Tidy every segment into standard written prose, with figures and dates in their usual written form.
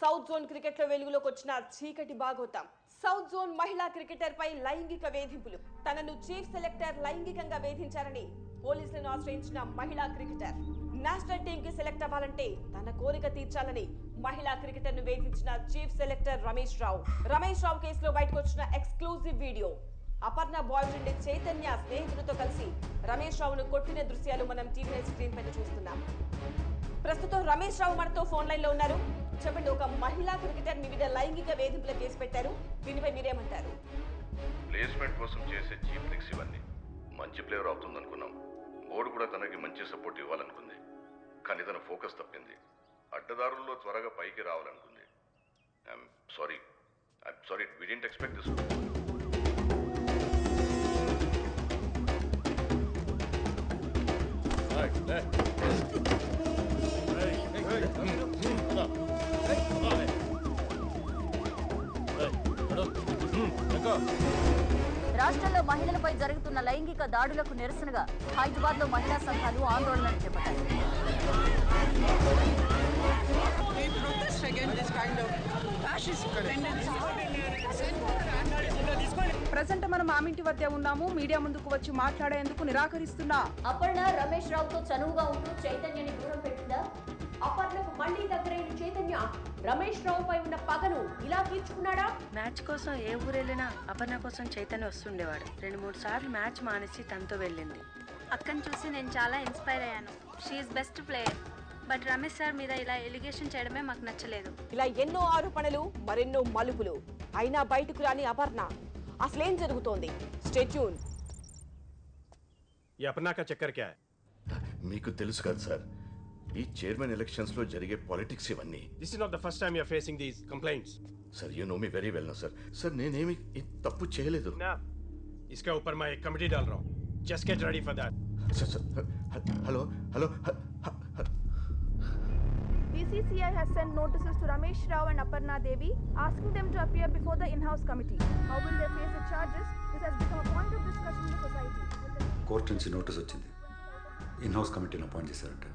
South zone cricket లో వెలుగులోకి వచ్చిన చీకటి భాగోతం. సౌత్ జోన్ మహిళా క్రికెటర్ పై లైంగిక వేధింపులు. తనను చీఫ్ సెలెక్టర్ లైంగికంగా వేధించారని పోలీసులను ఆశ్రయించిన మహిళా క్రికెటర్. నేషనల్ టీమ్ కి సెలెక్ట్ అవ్వాలంటే తన కోరిక తీర్చాలని మహిళా క్రికెటర్ ను వేధించిన చీఫ్ సెలెక్టర్ రమేష్ రావు కేసులో బయటకు వచ్చిన exclusive video. Aparna boy friend Chaitanya స్నేహితులతో కలిసి రమేష్ రావును కొట్టిన దృశ్యాలు మనం టీవీ స్క్రీన్ పైన చూస్తున్నాం. ప్రస్తుతం రమేష్ రావు మనతో ఫోన్ లైన్ లో ఉన్నారు. చెప్పండి, ఒక మహిళా క్రికెటర్ మీ మీద లైంగిక వేధింపుల కేసు పెట్టారు, దీనిపై మీరేమంటారు? ప్లేస్మెంట్ కోసం చేసే చీప్ ట్రిక్స్ ఇవన్నీ. మంచి ప్లేయర్ అవుతుందనుకున్నాం. బోర్డు కూడా తనకి మంచి సపోర్ట్ ఇవ్వాలనుకుంది, కానీ తన ఫోకస్ తప్పింది. అడ్డదారుల్లో త్వరగా పైకి రావాలనుకుంది. I'm sorry, we didn't expect this. రాష్ట్రంలో మహిళలపై జరుగుతున్న లైంగిక దాడులకు నిరసనగా హైదరాబాద్ లో మహిళా సంఘాలు ఆందోళనలు చేపట్టాయి. ప్రజెంట్ మనం ఆమింటి వద్ద ఉన్నాము. మీడియా ముందుకు వచ్చి మాట్లాడేందుకు నిరాకరిస్తున్నా. అపర్ణ రమేష్ రావుతో చనువుగా ఉంటూ చైతన్యని దూరం పెట్టిందా? అపర్ణకు మళ్లీ దగ్గరైన చైతన్య రమేష్ రావుపై ఉన్న పగను ఇలా తీర్చుకున్నాడా? మ్యాచ్ కోసం ఏ ఊరెళ్ళినా అపర్ణ కోసం చైతన్య వస్తుండేవాడు. 2-3 సార్లు మ్యాచ్ మానేసి తనతో వెళ్ళింది. అక్కని చూసి నేను చాలా ఇన్స్పైర్ అయ్యాను. She's best player. But Ramesh sir మీద ఇలా ఎలిగేషన్ చేయడమే మాకు నచ్చలేదు. ఇలా ఎన్నో ఆరోపణలు, మరెన్నో మలుపులు. అయినా బయటకు రాని అపర్ణ. అసలేం జరుగుతోంది? Stay tune. మీకు తెలుసు కదా సార్, ఈ చైర్మన్ ఎలక్షన్స్ లో జరిగే పాలిటిక్స్ ఇవన్నీ. This is not the first time you are facing these complaints. Sir, you know me very well, no sir. Sir, నేనేమి తప్పు చేయలేదు. ना, इसके ऊपर मैं एक कमेटी डाल रहा हूँ. Just get ready for that. Sir, hello. BCCI has sent notices to Ramesh Rao and Aparna Devi asking them to appear before the in-house committee. How will they face the charges? This has become a point of discussion in the society. Court నుంచి notice వచ్చింది. In-house కమిటీని appoint చేశారంట.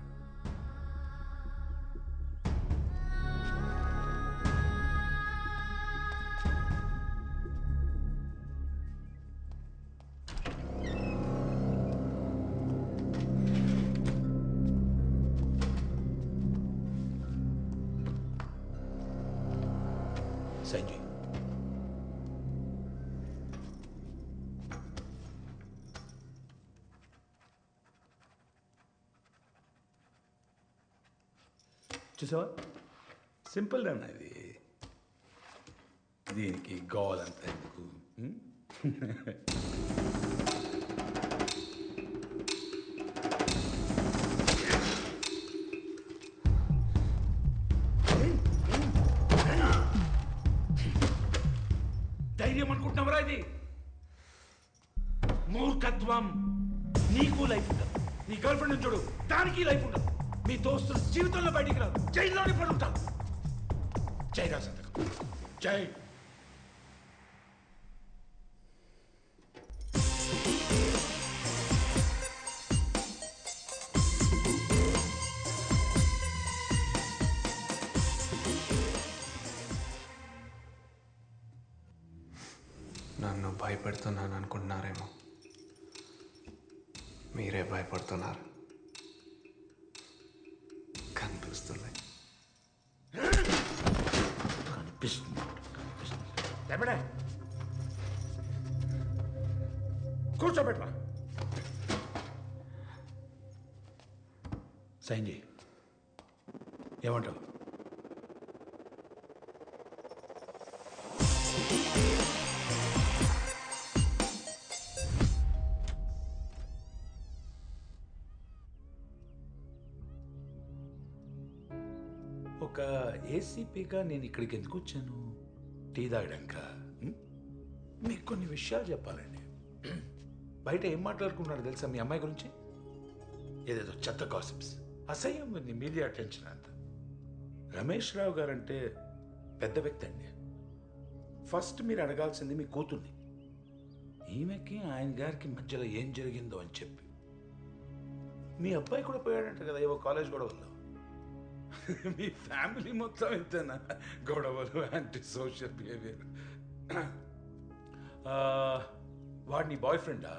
సంజయ్, చూసావా, simple అన్న ఇది. దీనికి గోవాలంతా ఎందుకు? ధైర్యం అనుకుంటున్నావరా? ఇది మూర్ఖత్వం. నీకు లైఫ్ ఉండదు, నీ గర్ల్ ఫ్రెండ్ చూడు, దానికి లైఫ్ ఉండదు, మీ దోస్తులు జీవితంలో బయటికి రాదు, జైల్లోనే పడి ఉంటారు. జై రా సంతకం, జై. నన్ను భయపెడుతున్నాను అనుకుంటున్నారేమో, మీరే భయపడుతున్నారు. కనిపిస్తున్నాయి. కూర్చోబెట్టా. సంజయ్, ఏమంటావు? ఒక ఏసీపీగా నేను ఇక్కడికి ఎందుకు వచ్చాను? టీ తాగడాక. మీకు కొన్ని విషయాలు చెప్పాలండి. బయట ఏం మాట్లాడుకున్నారు తెలుసా మీ అమ్మాయి గురించి? ఏదేదో చెత్త గాసిప్స్, అసహ్యం ఉంది మీడియా అటెన్షన్ అంతా. రమేష్ రావు గారంటే పెద్ద వ్యక్తి అండి. ఫస్ట్ మీరు అడగాల్సింది మీ కూతుర్ని. ఈమెకి ఆయన గారికి మధ్యలో ఏం జరిగిందో అని చెప్పి. మీ అబ్బాయి కూడా పోయాడంట కదా ఏవో కాలేజ్ గొడవల్లో. మీ ఫ్యామిలీ మొత్తం ఇంతేనా? గొడవలు, యాంటీ సోషల్ బిహేవియర్. వాడు నీ బాయ్ ఫ్రెండా?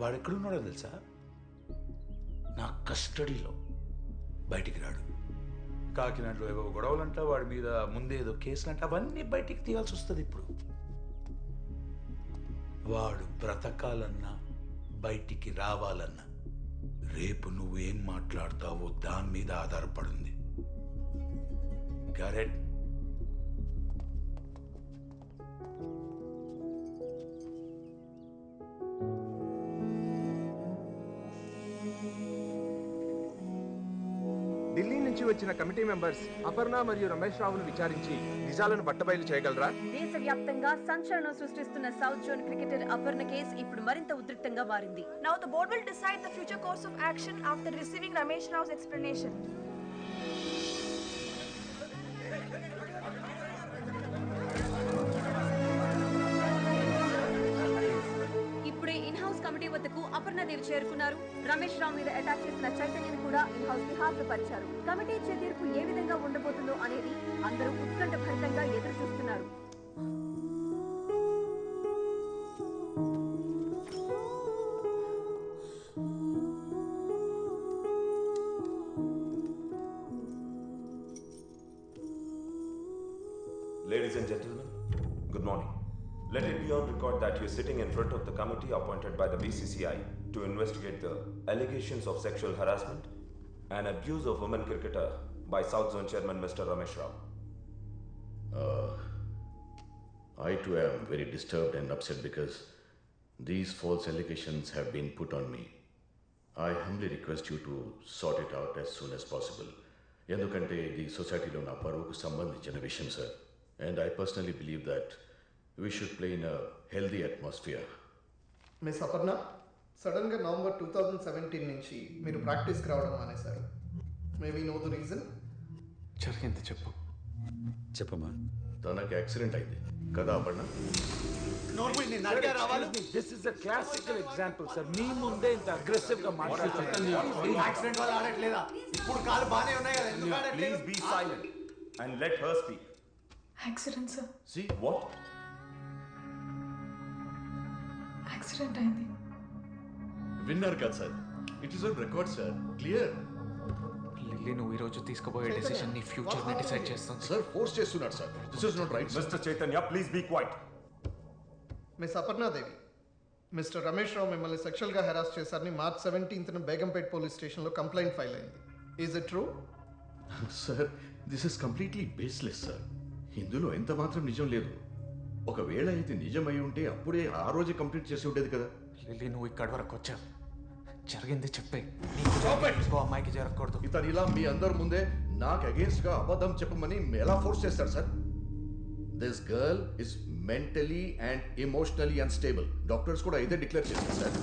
వాడు ఎక్కడున్నాడో తెలుసా? నా కస్టడీలో. బయటికి రాడు. కాకినాడలో ఏవో గొడవలంట, వాడి మీద ముందే ఏదో కేసులంట, అవన్నీ బయటికి తీయాల్సి వస్తుంది ఇప్పుడు. వాడు బ్రతకాలన్నా బయటికి రావాలన్నా రేపు నువ్వు ఏం మాట్లాడతావో దాని మీద ఆధారపడింది. కరెక్ట్? ఢిల్లీ నుంచి వచ్చిన కమిటీ మెంబర్స్ అపర్ణ మరియు రమేష్ రావును విచారించి నిజాలను బట్టబయలు చేయగలరా? దేశవ్యాప్తంగా సంచలనం సృష్టిస్తున్న south zone cricketer Aparna case ఇప్పుడు మరింత ఉద్రిక్తంగా మారింది. Now the board will decide the future course of action after receiving Ramesh Rao's explanation. ఇప్పుడే ఇన్ హౌస్ కమిటీ వద్దకు అపర్ణదేవి చేరుకున్నారు. రమేష్ రావు మీద అటాక్ చేసిన చైతన్యని కూడా ఇన్ హౌస్ కి హాజరుపరిచారు. కమిటీ ఇచ్చే తీర్పు ఏ విధంగా ఉండబోతుందో అనేది అందరూ ఉత్కంఠభరితంగా ఎదురు చూస్తున్నారు. Ladies and gentlemen, good morning. Let it be on record that you're sitting in front of the committee appointed by the BCCI to investigate the allegations of sexual harassment and abuse of women cricketer by South Zone Chairman Mr. Ramesh Rao. I too am very disturbed and upset because these false allegations have been put on me. I humbly request you to sort it out as soon as possible. ఎందుకంటే ఇది సొసైటీలో నా పరువుకు సంబంధించిన విషయం sir. And I personally believe that we should play in a healthy atmosphere. Miss Aparna, సడన్గా November 2017 నుంచి మీరు ప్రాక్టీస్కి రావడం మానేశారు. మే వి నో ద రీజన్? జరిగింది చెప్పు. చెప్పమ్మా. తనకి యాక్సిడెంట్ అయింది కదా Aparna? This is a classical example, sir. మీ ముందే ఇంత అగ్రెసివ్ గా మాట్లాడుతున్నారు. యాక్సిడెంట్ వల్ల ఆడట్లేదా? ఇప్పుడు కాలు బానే ఉన్నాయి కదా, ఎందుకు ఆడట్లేదు? Please be silent and let her speak. Accident sir. See what? Accident అయింది. విన్నారు కదా sir, it is on record sir, clear. Lily, నువ్వు ఈరోజు తీసుకోబోయే డెసిషన్ నీ ఫ్యూచర్ ని డిసైడ్ చేస్తుంది. సార్ ఫోర్స్ చేస్తున్నాడు sir. This is not right. Mister Chaitanya, please be quiet. Miss Aparnadevi, mister Ramesh Rao మిమ్మల్ని సెక్షువల్గా హెరాస్ చేశారని మార్చ్ 17న బేగంపేట్ పోలీస్ స్టేషన్లో కంప్లైంట్ ఫైల్ అయింది. Is it true? Sir, this is completely baseless sir. ఇందులో ఎంత మాత్రం నిజం లేదు. ఒకవేళ అయితే నిజమై ఉంటే అప్పుడే ఆ రోజే కంప్లీట్ చేసి ఉండేది కదా. లిల్లీ, నువ్వు ఇక్కడి వరకు వచ్చావు, జరిగింది చెప్పే. అమ్మాయికి జరగకూడదు. ఇతను ఇలా మీ అందరి ముందే నాకు అగేన్స్ట్ గా అబద్ధం చెప్పమని ఎలా ఫోర్స్ చేస్తాడు sir? This girl is mentally and emotionally unstable. Doctors కూడా ఇదే డిక్లేర్ చేస్తారు sir.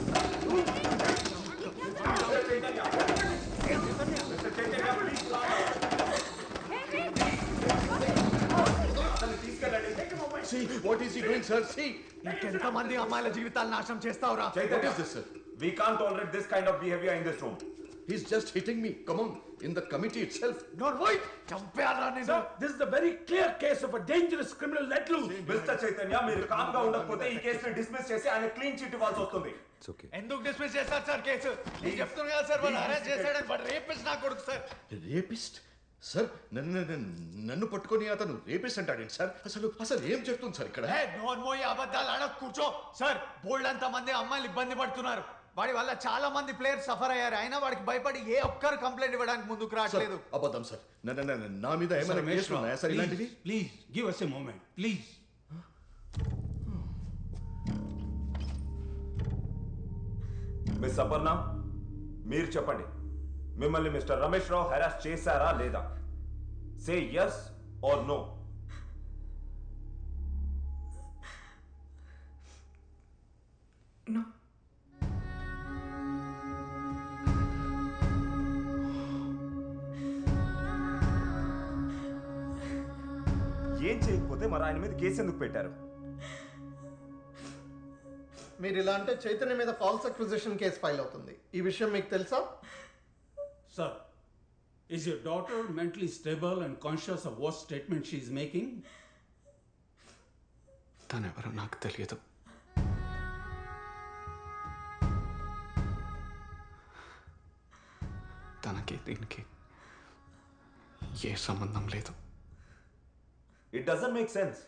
See what is he doing, sir? See. ఇంకెంతమంది అమ్మాయిల జీవితాలను నాశనం చేస్తావురా? What is this, sir? We can't tolerate this kind of behavior in this room. He's just hitting me. Come on, in the committee itself. No, wait. చంపేయాలా నేను? Sir, this is a very clear case of a dangerous criminal let loose. Mister Chaitanya, మీరు com గా ఉండకపోతే ఈ కేసుని dismiss చేసి ఆయన clean chit ఇవ్వాల్సి వస్తుంది. It's okay. ఎందుకు డిస్మిస్ చేస్తారు సార్ కేసు? నేను చెప్తున్నాను కదా సార్, వాళ్ళు అరెస్ట్ చేశాడని. వాడు రేపిస్ట్ నా కొడుకు సార్. రేపిస్ట్? సార్, నన్ను పట్టుకొని అతను రేపిస్ట్ అంటాడేంటి సార్? అసలు ఏం చెప్తుంది సార్ ఇక్కడ? నోర్మోయి అబద్ధాలు ఆడ కూర్చో సార్. బోల్డ్ అంత మంది అమ్మాయిలు ఇబ్బంది పడుతున్నారు. వాడి వల్ల చాలా మంది ప్లేయర్స్ సఫర్ అయ్యారు. అయినా వాడికి భయపడి ఏ ఒక్కరు కంప్లైంట్ ఇవ్వడానికి ముందుకు రావట్లేదు. అబద్ధం సార్. నా మీద ఏమైనా కేసులు ఉన్నాయా సార్ ఇలాంటివి? Please give us a moment, please. Miss Aparna, మీరు చెప్పండి, మిమ్మల్ని మిస్టర్ రమేష్ రావు హెరాస్ చేశారా లేదా? సే yes or no. No. ఏం చేయకపోతే మరి ఆయన మీద కేసు ఎందుకు పెట్టారు? మీరు ఇలా అంటే చైతన్య మీద ఫాల్స్ అక్విజిషన్ కేసు ఫైల్ అవుతుంది. ఈ విషయం మీకు తెలుసా? Sir, Is your daughter mentally stable and conscious of what statement she is making? తనెవరో నాకు తెలియదు. తనకి దీనికి ఏ సంబంధం లేదు. It doesn't make sense.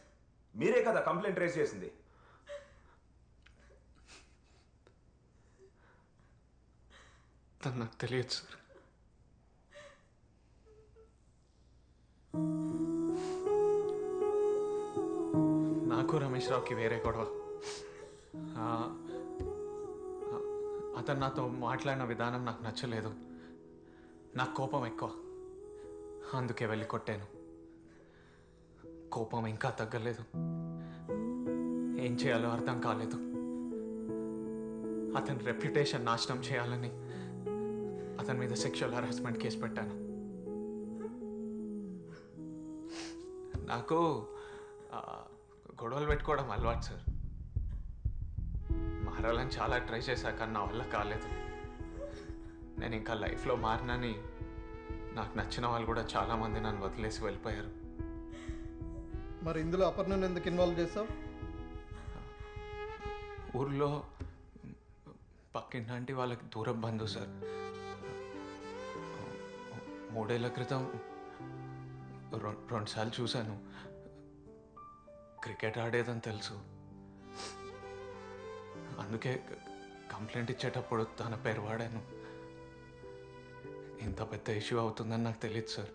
మీరే కదా కంప్లైంట్ రేస్ చేసింది. తను నాకు తెలియదు సార్. నాకు రమేష్ రావుకి వేరే గొడవ. అతను నాతో మాట్లాడిన విధానం నాకు నచ్చలేదు. నాకు కోపం ఎక్కువ, అందుకే వెళ్ళి కొట్టాను. కోపం ఇంకా తగ్గలేదు. ఏం చేయాలో అర్థం కాలేదు. అతని రెప్యుటేషన్ నాశనం చేయాలని అతని మీద సెక్షువల్ హరాస్మెంట్ కేసు పెట్టాను. నాకు గొడవలు పెట్టుకోవడం అలవాటు సార్. మారాలని చాలా ట్రై చేశాక నా వల్ల కాలేదు. నేను ఇంకా లైఫ్లో మారినని నాకు నచ్చిన వాళ్ళు కూడా చాలామంది నన్ను వదిలేసి వెళ్ళిపోయారు. మరి ఇందులో అపర్ణను ఎందుకు ఇన్వాల్వ్ చేసావు? ఊర్లో పక్కింటి వాళ్ళకి దూరం బంధువు సార్. 3 ఏళ్ల క్రితం 2 సార్లు చూశాను. క్రికెట్ ఆడేదని తెలుసు. అందుకే కంప్లైంట్ ఇచ్చేటప్పుడు తన పేరు వాడాను. ఇంత పెద్ద ఇష్యూ అవుతుందని నాకు తెలియదు సార్.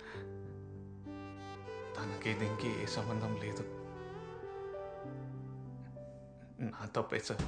తనకి దీనికి ఏ సంబంధం లేదు. నా తప్పే సార్.